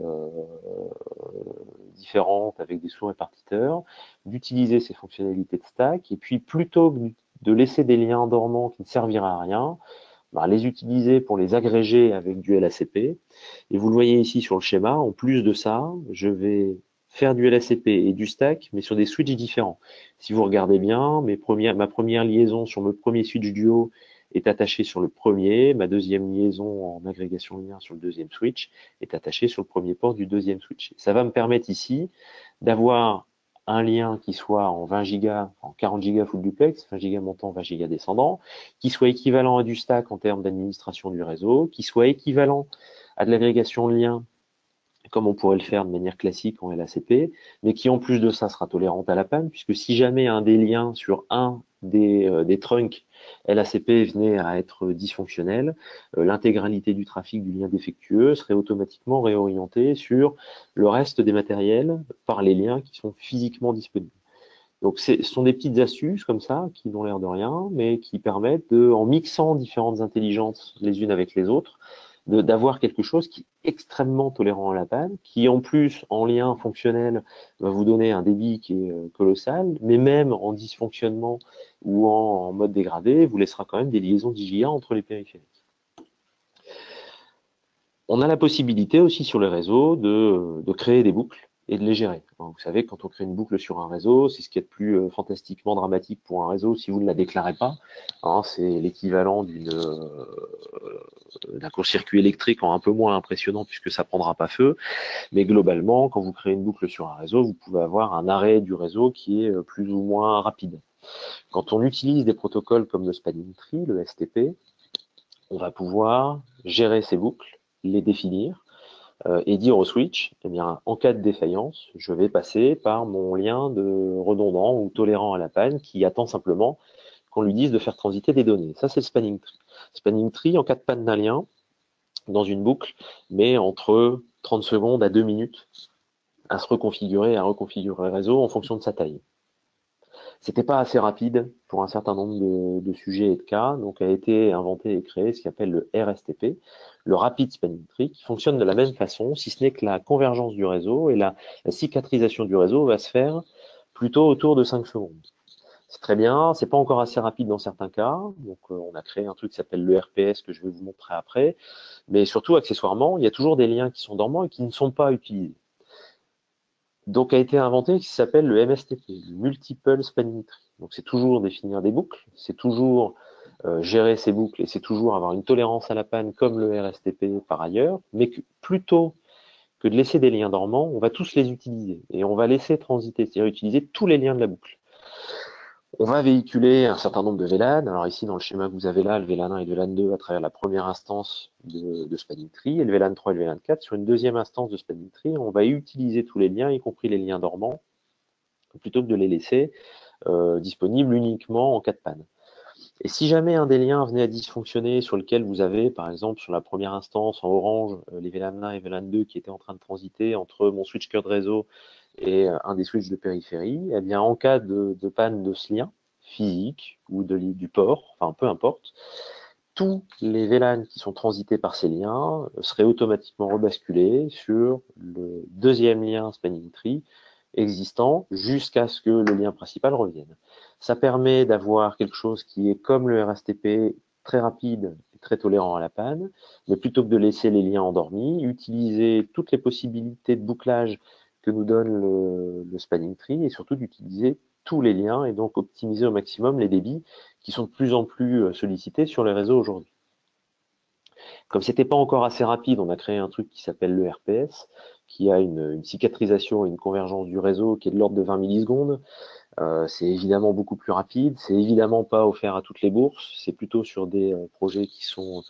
différentes avec des sous-répartiteurs, d'utiliser ces fonctionnalités de stack, et puis plutôt que de laisser des liens dormants qui ne serviraient à rien, les utiliser pour les agréger avec du LACP. Et vous le voyez ici sur le schéma, en plus de ça, je vais faire du LACP et du stack, mais sur des switches différents. Si vous regardez bien, ma première liaison sur le premier switch duo est attachée sur le premier, ma deuxième liaison en agrégation lien sur le deuxième switch est attachée sur le premier port du deuxième switch. Ça va me permettre ici d'avoir un lien qui soit en 20 gigas, en 40 gigas full duplex, 20 gigas montant, 20 gigas descendant, qui soit équivalent à du stack en termes d'administration du réseau, qui soit équivalent à de l'agrégation de liens comme on pourrait le faire de manière classique en LACP, mais qui en plus de ça sera tolérante à la panne, puisque si jamais un des liens sur un des trunks LACP venait à être dysfonctionnel, l'intégralité du trafic du lien défectueux serait automatiquement réorientée sur le reste des matériels par les liens qui sont physiquement disponibles. Donc ce sont des petites astuces comme ça, qui n'ont l'air de rien, mais qui permettent en mixant différentes intelligences les unes avec les autres, d'avoir quelque chose qui est extrêmement tolérant à la panne, qui en plus, en lien fonctionnel, va vous donner un débit qui est colossal, mais même en dysfonctionnement ou en mode dégradé, vous laissera quand même des liaisons 10 gigas entre les périphériques. On a la possibilité aussi sur les réseaux de créer des boucles et de les gérer. Vous savez, quand on crée une boucle sur un réseau, c'est ce qui est de plus fantastiquement dramatique pour un réseau si vous ne la déclarez pas. C'est l'équivalent d'un court-circuit électrique en un peu moins impressionnant puisque ça prendra pas feu. Mais globalement, quand vous créez une boucle sur un réseau, vous pouvez avoir un arrêt du réseau qui est plus ou moins rapide. Quand on utilise des protocoles comme le spanning tree, le STP, on va pouvoir gérer ces boucles, les définir, et dire au switch, eh bien, en cas de défaillance, je vais passer par mon lien de redondant ou tolérant à la panne qui attend simplement qu'on lui dise de faire transiter des données. Ça, c'est le spanning tree. Spanning tree, en cas de panne d'un lien, dans une boucle, met entre 30 secondes à 2 minutes à se reconfigurer, à reconfigurer le réseau en fonction de sa taille. C'était pas assez rapide pour un certain nombre de sujets et de cas, donc a été inventé et créé ce qu'on appelle le RSTP, le Rapid Spanning Tree, qui fonctionne de la même façon, si ce n'est que la convergence du réseau et la cicatrisation du réseau va se faire plutôt autour de 5 secondes. C'est très bien, c'est pas encore assez rapide dans certains cas, donc on a créé un truc qui s'appelle le RPS que je vais vous montrer après, mais surtout accessoirement, il y a toujours des liens qui sont dormants et qui ne sont pas utilisés. Donc a été inventé ce qui s'appelle le MSTP, le Multiple Spanning Tree. Donc c'est toujours définir des boucles, c'est toujours gérer ces boucles et c'est toujours avoir une tolérance à la panne comme le RSTP par ailleurs, mais plutôt que de laisser des liens dormants, on va tous les utiliser et on va laisser transiter, c'est-à-dire utiliser tous les liens de la boucle. On va véhiculer un certain nombre de VLAN. Alors ici, dans le schéma que vous avez là, le VLAN 1 et le VLAN 2 à travers la première instance de Spanning Tree et le VLAN 3 et le VLAN 4 sur une deuxième instance de Spanning Tree. On va utiliser tous les liens, y compris les liens dormants, plutôt que de les laisser disponibles uniquement en cas de panne. Et si jamais un des liens venait à dysfonctionner sur lequel vous avez, par exemple, sur la première instance en orange, les VLAN 1 et VLAN 2 qui étaient en train de transiter entre mon switch cœur de réseau et un des switches de périphérie, eh bien, en cas de panne de ce lien physique ou du port, enfin peu importe, tous les VLAN qui sont transités par ces liens seraient automatiquement rebasculés sur le deuxième lien spanning tree existant jusqu'à ce que le lien principal revienne. Ça permet d'avoir quelque chose qui est comme le RSTP, très rapide et très tolérant à la panne, mais plutôt que de laisser les liens endormis, utiliser toutes les possibilités de bouclage que nous donne le spanning tree et surtout d'utiliser tous les liens et donc optimiser au maximum les débits qui sont de plus en plus sollicités sur les réseaux aujourd'hui. Comme c'était pas encore assez rapide, on a créé un truc qui s'appelle le RPS, qui a une cicatrisation et une convergence du réseau qui est de l'ordre de 20 millisecondes. C'est évidemment beaucoup plus rapide, c'est évidemment pas offert à toutes les bourses, c'est plutôt sur des projets qui sont,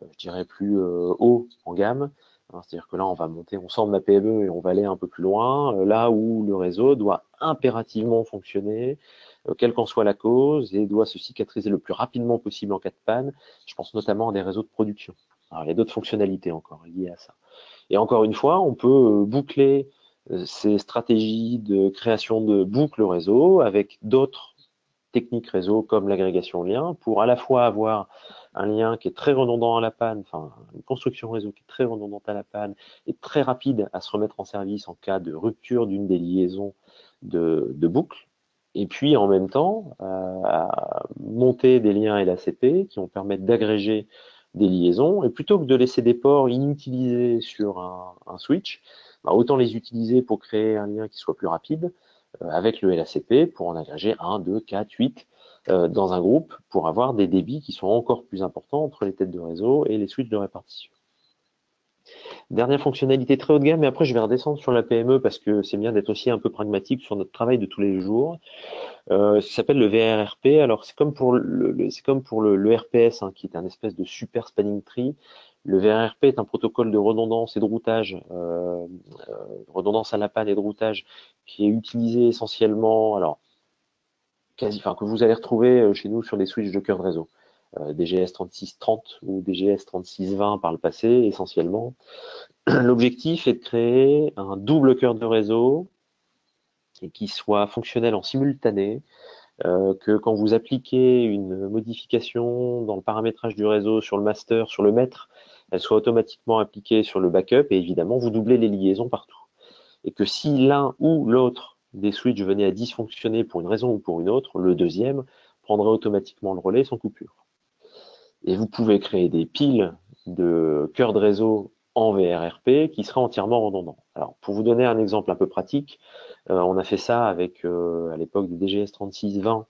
je dirais, plus hauts en gamme. C'est-à-dire que là, on va monter, on sort de la PME et on va aller un peu plus loin, là où le réseau doit impérativement fonctionner, quelle qu'en soit la cause, et doit se cicatriser le plus rapidement possible en cas de panne. Je pense notamment à des réseaux de production. Alors, il y a d'autres fonctionnalités encore liées à ça. Et encore une fois, on peut boucler ces stratégies de création de boucles réseau avec d'autres techniques réseau comme l'agrégation lien pour à la fois avoir un lien qui est très redondant à la panne, enfin une construction réseau qui est très redondante à la panne et très rapide à se remettre en service en cas de rupture d'une des liaisons de boucles. Et puis en même temps, à monter des liens LACP qui vont permettre d'agréger des liaisons. Et plutôt que de laisser des ports inutilisés sur un switch, bah, autant les utiliser pour créer un lien qui soit plus rapide avec le LACP pour en agréger 1, 2, 4, 8 dans un groupe pour avoir des débits qui sont encore plus importants entre les têtes de réseau et les switches de répartition. Dernière fonctionnalité très haut de gamme, mais après je vais redescendre sur la PME parce que c'est bien d'être aussi un peu pragmatique sur notre travail de tous les jours. Ça s'appelle le VRRP. Alors c'est comme pour le RPS hein, qui est un espèce de super spanning tree. Le VRRP est un protocole de redondance et de routage, redondance à la panne et de routage qui est utilisé essentiellement, alors que vous allez retrouver chez nous sur les switches de cœur de réseau. DGS 3630 ou DGS 3620 par le passé essentiellement. L'objectif est de créer un double cœur de réseau et qui soit fonctionnel en simultané, que quand vous appliquez une modification dans le paramétrage du réseau sur le master, sur le maître, elle soit automatiquement appliquée sur le backup et évidemment vous doublez les liaisons partout. Et que si l'un ou l'autre des switches venait à dysfonctionner pour une raison ou pour une autre, le deuxième prendrait automatiquement le relais sans coupure. Et vous pouvez créer des piles de cœurs de réseau en VRRP qui seraient entièrement redondants. Alors, pour vous donner un exemple un peu pratique, on a fait ça avec, à l'époque du DGS 3620,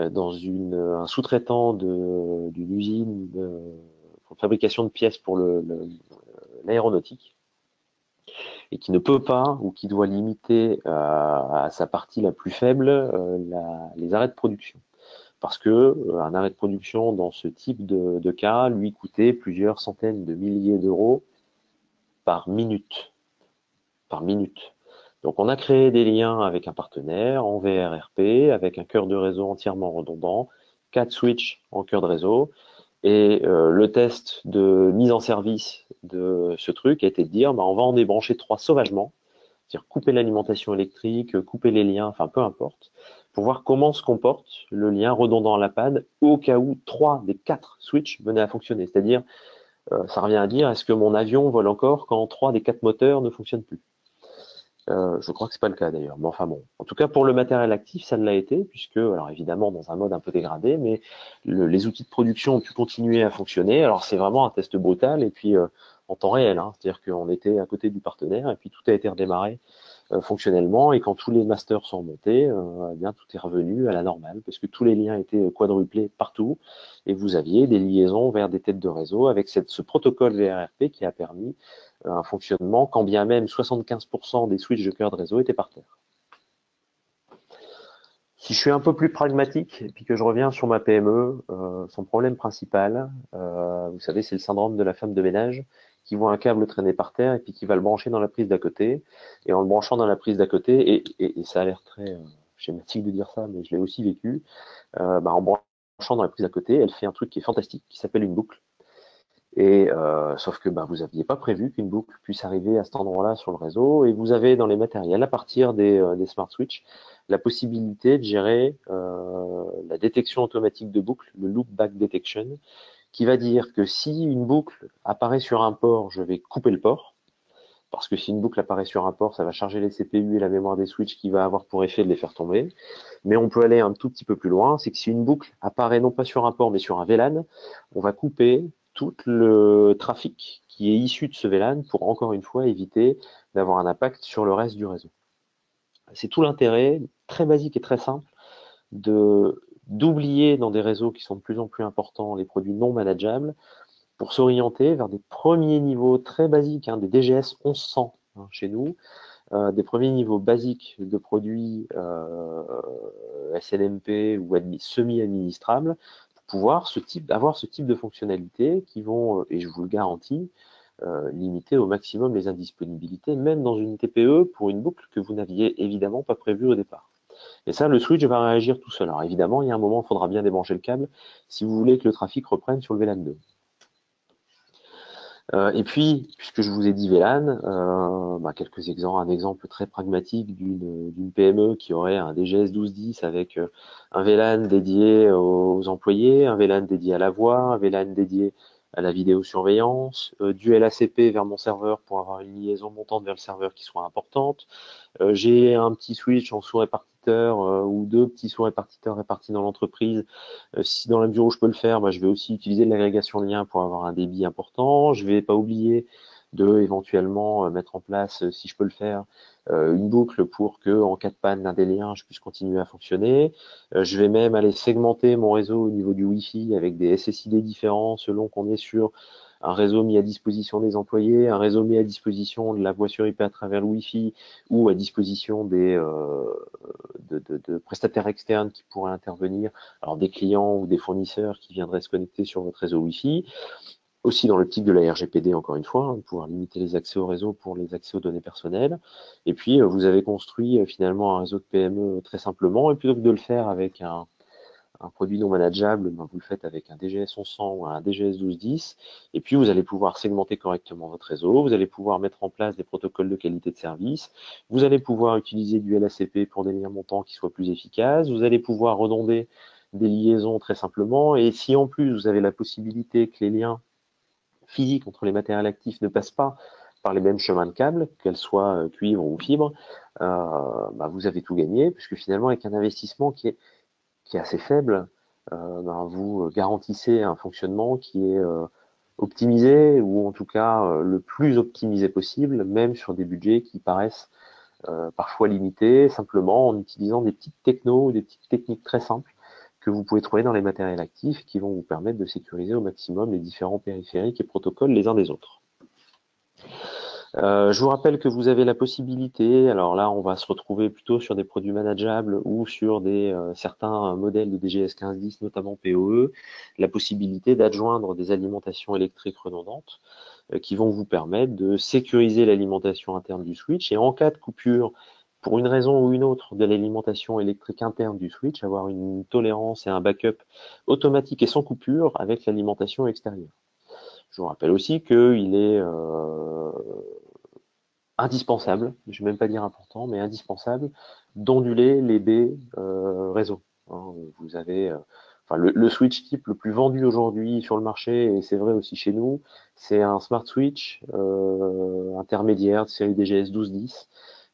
dans un sous-traitant d'une usine pour fabrication de pièces pour l'aéronautique, et qui ne peut pas ou qui doit limiter à sa partie la plus faible les arrêts de production. Parce que un arrêt de production dans ce type de cas lui coûtait plusieurs centaines de milliers d'euros par minute. Par minute. Donc on a créé des liens avec un partenaire en VRRP, avec un cœur de réseau entièrement redondant, 4 switches en cœur de réseau, et le test de mise en service de ce truc a été de dire, bah, on va en débrancher 3 sauvagement, c'est-à-dire couper l'alimentation électrique, couper les liens, enfin peu importe, pour voir comment se comporte le lien redondant à la panne au cas où 3 des 4 switches venaient à fonctionner. C'est-à-dire, ça revient à dire, est-ce que mon avion vole encore quand 3 des 4 moteurs ne fonctionnent plus? Je crois que c'est pas le cas d'ailleurs, mais enfin bon. En tout cas, pour le matériel actif, ça l'a été, puisque, alors évidemment, dans un mode un peu dégradé, mais les outils de production ont pu continuer à fonctionner. Alors c'est vraiment un test brutal, et puis en temps réel, hein, c'est-à-dire qu'on était à côté du partenaire, et puis tout a été redémarré fonctionnellement, et quand tous les masters sont montés, eh bien tout est revenu à la normale, parce que tous les liens étaient quadruplés partout, et vous aviez des liaisons vers des têtes de réseau avec ce protocole VRRP qui a permis un fonctionnement, quand bien même 75% des switches de cœur de réseau étaient par terre. Si je suis un peu plus pragmatique, et puis que je reviens sur ma PME, son problème principal, vous savez, c'est le syndrome de la femme de ménage qui voit un câble traîner par terre et puis qui va le brancher dans la prise d'à côté. Et en le branchant dans la prise d'à côté, et ça a l'air très schématique de dire ça, mais je l'ai aussi vécu, en branchant dans la prise d'à côté, elle fait un truc qui est fantastique, qui s'appelle une boucle. Et sauf que vous n'aviez pas prévu qu'une boucle puisse arriver à cet endroit-là sur le réseau, et vous avez dans les matériels, à partir des smart switch, la possibilité de gérer la détection automatique de boucle, le loopback detection, qui va dire que si une boucle apparaît sur un port, je vais couper le port, parce que si une boucle apparaît sur un port, ça va charger les CPU et la mémoire des switches qui va avoir pour effet de les faire tomber. Mais on peut aller un tout petit peu plus loin, c'est que si une boucle apparaît non pas sur un port mais sur un VLAN, on va couper tout le trafic qui est issu de ce VLAN pour encore une fois éviter d'avoir un impact sur le reste du réseau. C'est tout l'intérêt, très basique et très simple, d'oublier dans des réseaux qui sont de plus en plus importants les produits non manageables pour s'orienter vers des premiers niveaux très basiques, des DGS 1100 chez nous, des premiers niveaux basiques de produits SNMP ou semi-administrables pour pouvoir avoir ce type de fonctionnalités qui vont, et je vous le garantis, limiter au maximum les indisponibilités, même dans une TPE pour une boucle que vous n'aviez évidemment pas prévue au départ. Et ça, le switch va réagir tout seul. Alors évidemment, il y a un moment, il faudra bien débrancher le câble si vous voulez que le trafic reprenne sur le VLAN 2. Et puis, puisque je vous ai dit VLAN, quelques exemples, un exemple très pragmatique d'une PME qui aurait un DGS 1210 avec un VLAN dédié aux employés, un VLAN dédié à la voix, un VLAN dédié à la vidéosurveillance, du LACP vers mon serveur pour avoir une liaison montante vers le serveur qui soit importante. J'ai un petit switch en sous-répartiteur ou deux petits sous-répartiteurs répartis dans l'entreprise. Si dans la mesure où je peux le faire, je vais aussi utiliser de l'agrégation de liens pour avoir un débit important. Je vais pas oublier de éventuellement mettre en place, si je peux le faire, une boucle pour que en cas de panne d'un des liens, je puisse continuer à fonctionner. Je vais même aller segmenter mon réseau au niveau du Wi-Fi avec des SSID différents selon qu'on est sur un réseau mis à disposition des employés, un réseau mis à disposition de la voix sur IP à travers le Wi-Fi ou à disposition de prestataires externes qui pourraient intervenir, alors des clients ou des fournisseurs qui viendraient se connecter sur votre réseau Wi-Fi. Aussi dans l'optique de la RGPD, encore une fois, de pouvoir limiter les accès au réseau pour les accès aux données personnelles. Et puis, vous avez construit finalement un réseau de PME très simplement, et plutôt que de le faire avec un produit non manageable, vous le faites avec un DGS 1100 ou un DGS 1210, et puis vous allez pouvoir segmenter correctement votre réseau, vous allez pouvoir mettre en place des protocoles de qualité de service, vous allez pouvoir utiliser du LACP pour des liens montants qui soient plus efficaces, vous allez pouvoir redonder des liaisons très simplement, et si en plus vous avez la possibilité que les liens physiques entre les matériels actifs ne passent pas par les mêmes chemins de câbles, qu'elles soient cuivre ou fibre, vous avez tout gagné, puisque finalement avec un investissement qui est assez faible, vous garantissez un fonctionnement qui est optimisé, ou en tout cas le plus optimisé possible, même sur des budgets qui paraissent parfois limités, simplement en utilisant des petites technos ou des petites techniques très simples que vous pouvez trouver dans les matériels actifs qui vont vous permettre de sécuriser au maximum les différents périphériques et protocoles les uns des autres. Je vous rappelle que vous avez la possibilité, alors là on va se retrouver plutôt sur des produits manageables ou sur certains modèles de DGS 1510, notamment PoE, la possibilité d'adjoindre des alimentations électriques redondantes qui vont vous permettre de sécuriser l'alimentation interne du switch, et en cas de coupure, pour une raison ou une autre, de l'alimentation électrique interne du switch, avoir une tolérance et un backup automatique et sans coupure avec l'alimentation extérieure. Je vous rappelle aussi qu'il est indispensable, je ne vais même pas dire important, mais indispensable, d'onduler les baies réseau. Hein, vous avez enfin, le switch type le plus vendu aujourd'hui sur le marché, et c'est vrai aussi chez nous, c'est un smart switch intermédiaire de série DGS 1210,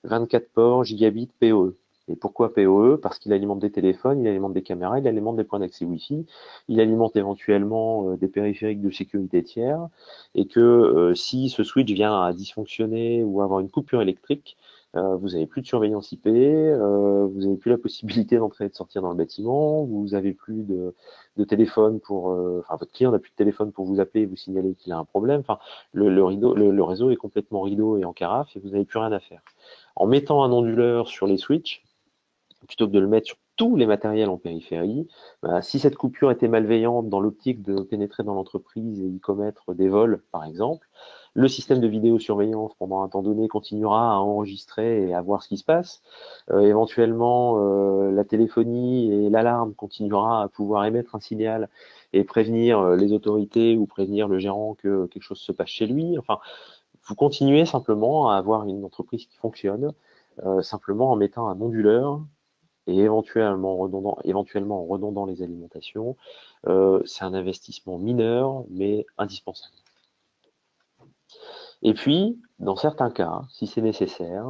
24 ports, gigabit PoE. Et pourquoi PoE? Parce qu'il alimente des téléphones, il alimente des caméras, il alimente des points d'accès Wi-Fi, il alimente éventuellement des périphériques de sécurité tiers, et que si ce switch vient à dysfonctionner ou avoir une coupure électrique, vous n'avez plus de surveillance IP, vous n'avez plus la possibilité d'entrer et de sortir dans le bâtiment, vous n'avez plus de téléphone pour, enfin votre client n'a plus de téléphone pour vous appeler et vous signaler qu'il a un problème. Enfin, le réseau est complètement rideau et en carafe et vous n'avez plus rien à faire. En mettant un onduleur sur les switches, plutôt que de le mettre sur tous les matériels en périphérie, bah, si cette coupure était malveillante dans l'optique de pénétrer dans l'entreprise et y commettre des vols, par exemple, le système de vidéosurveillance pendant un temps donné continuera à enregistrer et à voir ce qui se passe. Éventuellement, la téléphonie et l'alarme continuera à pouvoir émettre un signal et prévenir les autorités ou prévenir le gérant que quelque chose se passe chez lui. Enfin, vous continuez simplement à avoir une entreprise qui fonctionne, simplement en mettant un onduleur et éventuellement en redondant les alimentations. C'est un investissement mineur, mais indispensable. Et puis, dans certains cas, si c'est nécessaire,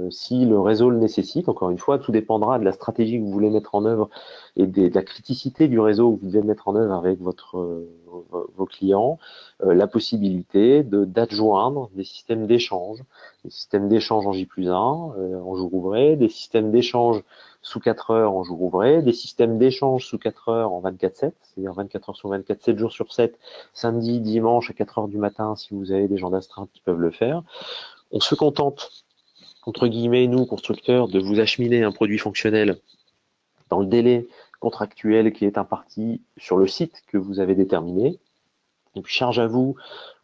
si le réseau le nécessite, encore une fois, tout dépendra de la stratégie que vous voulez mettre en œuvre et de la criticité du réseau que vous devez mettre en œuvre avec vos clients, la possibilité d'adjoindre des systèmes d'échange en J+1, en jour ouvré, des systèmes d'échange sous 4 heures en jour ouvré, des systèmes d'échange sous 4 heures en 24/7, c'est-à-dire 24 heures sur 24, 7 jours sur 7, samedi, dimanche à 4 heures du matin si vous avez des gens d'astreinte qui peuvent le faire. On se contente, entre guillemets, nous, constructeurs, de vous acheminer un produit fonctionnel dans le délai contractuel qui est imparti sur le site que vous avez déterminé. Et puis charge à vous,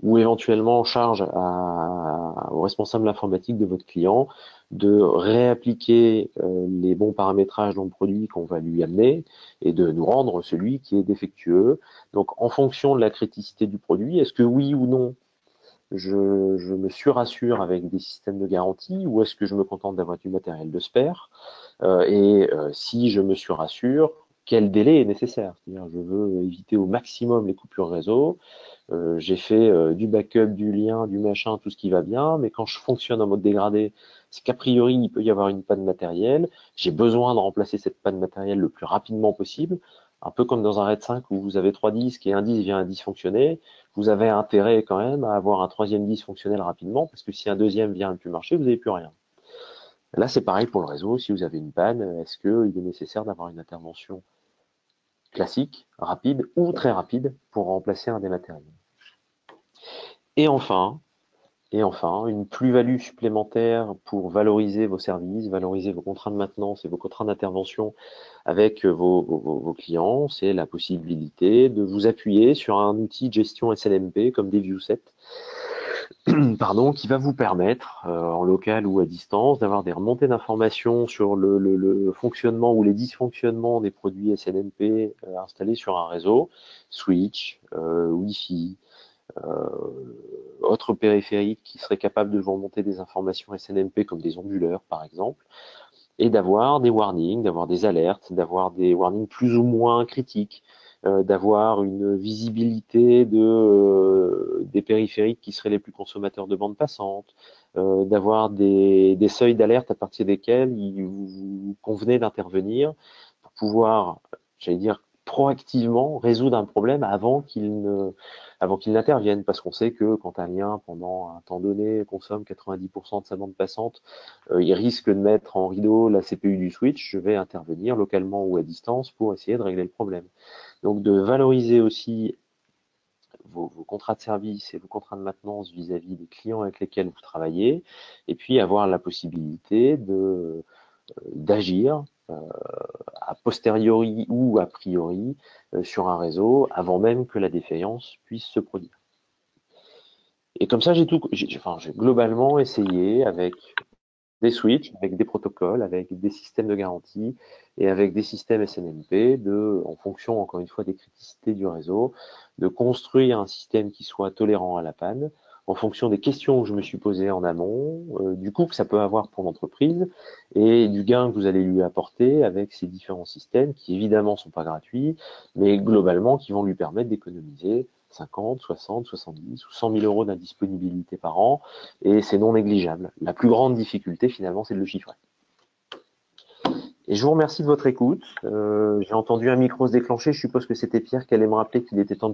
ou éventuellement charge au responsable informatique de votre client de réappliquer les bons paramétrages dans le produit qu'on va lui amener et de nous rendre celui qui est défectueux. Donc en fonction de la criticité du produit, est-ce que oui ou non je me surassure avec des systèmes de garantie ou est-ce que je me contente d'avoir du matériel de spare si je me surassure, quel délai est nécessaire? C'est-à-dire, je veux éviter au maximum les coupures réseau. J'ai fait du backup, du lien, du machin, tout ce qui va bien, mais quand je fonctionne en mode dégradé, c'est qu'a priori, il peut y avoir une panne matérielle. J'ai besoin de remplacer cette panne matérielle le plus rapidement possible. Un peu comme dans un RAID 5 où vous avez 3 disques et un disque vient à dysfonctionner, vous avez intérêt quand même à avoir un troisième disque fonctionnel rapidement, parce que si un deuxième vient à ne plus marcher, vous n'avez plus rien. Là, c'est pareil pour le réseau. Si vous avez une panne, est-ce qu'il est nécessaire d'avoir une intervention classique, rapide ou très rapide pour remplacer un des matériels? Et enfin, une plus-value supplémentaire pour valoriser vos services, valoriser vos contrats de maintenance et vos contrats d'intervention avec vos clients, c'est la possibilité de vous appuyer sur un outil de gestion SNMP comme DView7, pardon, qui va vous permettre, en local ou à distance, d'avoir des remontées d'informations sur le fonctionnement ou les dysfonctionnements des produits SNMP installés sur un réseau, switch, Wi-Fi, autres périphériques qui seraient capables de vous remonter des informations SNMP comme des onduleurs par exemple, et d'avoir des warnings, d'avoir des alertes, d'avoir des warnings plus ou moins critiques, d'avoir une visibilité des périphériques qui seraient les plus consommateurs de bande passante, d'avoir des seuils d'alerte à partir desquels vous convenez d'intervenir pour pouvoir, j'allais dire, proactivement résoudre un problème avant qu'il n'intervienne, parce qu'on sait que quand un lien pendant un temps donné consomme 90% de sa bande passante, il risque de mettre en rideau la CPU du switch, je vais intervenir localement ou à distance pour essayer de régler le problème. Donc de valoriser aussi vos contrats de service et vos contrats de maintenance vis-à-vis des clients avec lesquels vous travaillez, et puis avoir la possibilité d'agir a posteriori ou a priori sur un réseau avant même que la défaillance puisse se produire. Et comme ça, j'ai globalement essayé avec des switches, avec des protocoles, avec des systèmes de garantie et avec des systèmes SNMP, en fonction, encore une fois, des criticités du réseau, de construire un système qui soit tolérant à la panne, en fonction des questions que je me suis posées en amont, du coût que ça peut avoir pour l'entreprise et du gain que vous allez lui apporter avec ces différents systèmes qui évidemment sont pas gratuits, mais globalement qui vont lui permettre d'économiser 50, 60, 70 ou 100 000 euros d'indisponibilité par an, et c'est non négligeable. La plus grande difficulté finalement, c'est de le chiffrer. Et je vous remercie de votre écoute. J'ai entendu un micro se déclencher, je suppose que c'était Pierre qui allait me rappeler qu'il était temps de